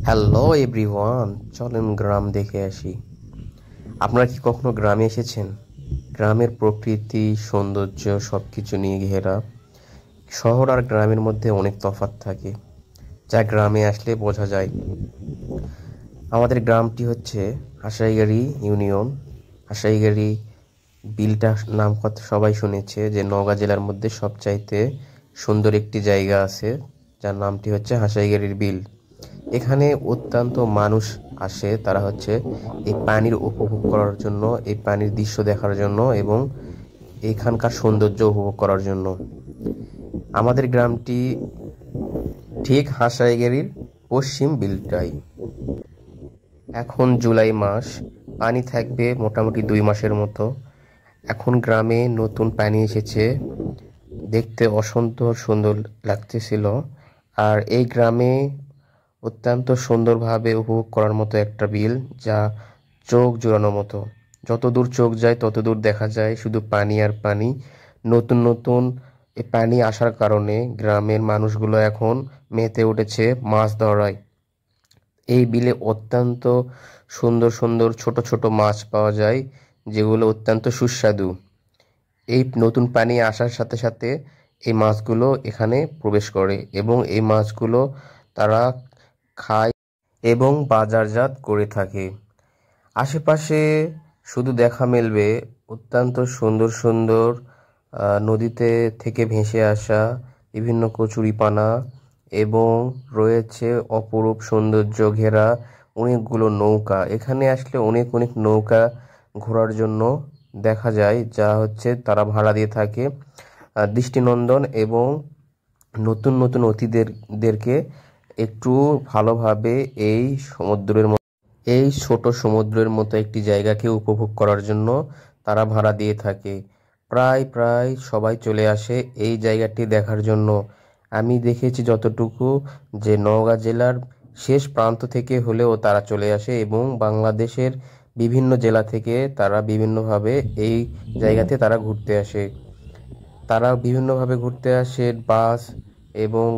Hello everyone, চলেন গ্রাম দেখে আসি। আপনারা কি কখনো গ্রামে এসেছেন? গ্রামের প্রকৃতি, সৌন্দর্য সবকিছু নিয়ে ঘেরা। শহর আর গ্রামের মধ্যে অনেক তফাৎ থাকে, যা গ্রামে আসলে বোঝা যায়। আমাদের গ্রামটি হচ্ছে হাসাইগাড়ি ইউনিয়ন। হাসাইগাড়ি বিলটা নাম কথা সবাই শুনেছে, যে নওগাঁ জেলার মধ্যে সবচাইতে সুন্দর একটি জায়গা আছে, যার নামটি হচ্ছে হাসাইগাড়ির বিল। এখানে অত্যন্ত মানুষ আসে, তারা হচ্ছে এই পানির উপভোগ করার জন্য, এই পানির দৃশ্য দেখার জন্য এবং এখানকার সৌন্দর্য উপভোগ করার জন্য। আমাদের গ্রামটি ঠিক হাসাইগাড়ির পশ্চিম বিলটাই। এখন জুলাই মাস, পানি থাকবে মোটামুটি 2 মাসের মতো। এখন গ্রামে নতুন পানি এসেছে, দেখতে অসন্তর সুন্দর লাগতেছিল। আর এই গ্রামে অত্যন্ত সুন্দরভাবে উপভোগ করার মতো একটা বিল, যা চোখ জুড়ানোর মতো। যতদূর চোখ যায় ততদূর দেখা যায় শুধু পানি আর পানি। নতুন নতুন এই পানি আসার কারণে গ্রামের মানুষগুলো এখন মেতে উঠেছে মাছ ধরায়। এই বিলে অত্যন্ত সুন্দর সুন্দর ছোট ছোট মাছ পাওয়া যায়, যেগুলো অত্যন্ত সুস্বাদু। এই নতুন পানি আসার সাথে সাথে এই মাছগুলো এখানে প্রবেশ করে এবং এই মাছগুলো তারা খায় এবং বাজারজাত করে থাকে। আশেপাশে শুধু দেখা মিলবে অত্যন্ত সুন্দর সুন্দর নদীতে থেকে ভেসে আসা বিভিন্ন কচুরিপানা, এবং রয়েছে অপরূপ সৌন্দর্য ঘেরা অনেকগুলো নৌকা। এখানে আসলে অনেক অনেক নৌকা ঘোরার জন্য দেখা যায়, যা হচ্ছে তারা ভাড়া দিয়ে থাকে। দৃষ্টিনন্দন এবং নতুন নতুন অতিথিদেরকে একটু ভালোভাবে এই ছোট সমুদ্রের মতো একটি জায়গাকে উপভোগ করার জন্য তারা ভাড়া দিয়ে থাকে। প্রায় প্রায় সবাই চলে আসে এই জায়গাটি দেখার জন্য। আমি দেখেছি যতটুকু, যে নওগাঁ জেলার শেষ প্রান্ত থেকে হলেও তারা চলে আসে এবং বাংলাদেশের বিভিন্ন জেলা থেকে তারা বিভিন্নভাবে এই জায়গাতে তারা ঘুরতে আসে। তারা বিভিন্নভাবে ঘুরতে আসে, বাস এবং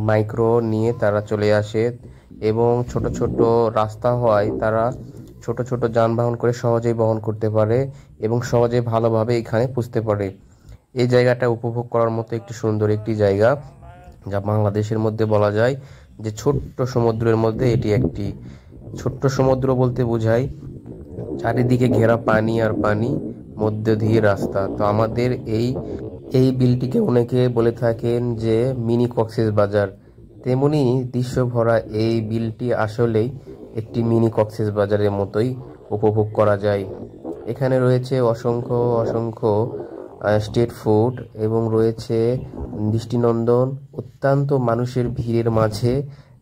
মাইক্রো নিয়ে তারা চলে আসে। এবং ছোট ছোট রাস্তা হওয়ায় তারা ছোট ছোট যানবাহন করে সহজেই বহন করতে পারে এবং সহজে ভালোভাবে এখানে পুষতে পারে। এই জায়গাটা উপভোগ করার মতো একটি সুন্দর একটি জায়গা, যা বাংলাদেশের মধ্যে বলা যায় যে ছোট্ট সমুদ্রের মধ্যে এটি একটি। ছোট্ট সমুদ্র বলতে বোঝায় চারিদিকে ঘেরা পানি আর পানি, মধ্য দিয়ে রাস্তা। তো আমাদের এই এই বিলটিকে অনেকে বলে থাকেন যে মিনি কক্সবাজার। তেমনি দৃশ্য ভরা এই বিলটি আসলেই একটি মিনি কক্সবাজারের মতোই উপভোগ করা যায়। এখানে রয়েছে অসংখ্য অসংখ্য স্ট্রিট ফুড এবং রয়েছে দৃষ্টিনন্দন অত্যন্ত মানুষের ভিড়ের মাঝে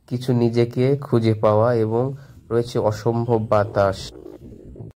কিছু নিজেকে খুঁজে পাওয়া, এবং রয়েছে অসম্ভব বাতাস।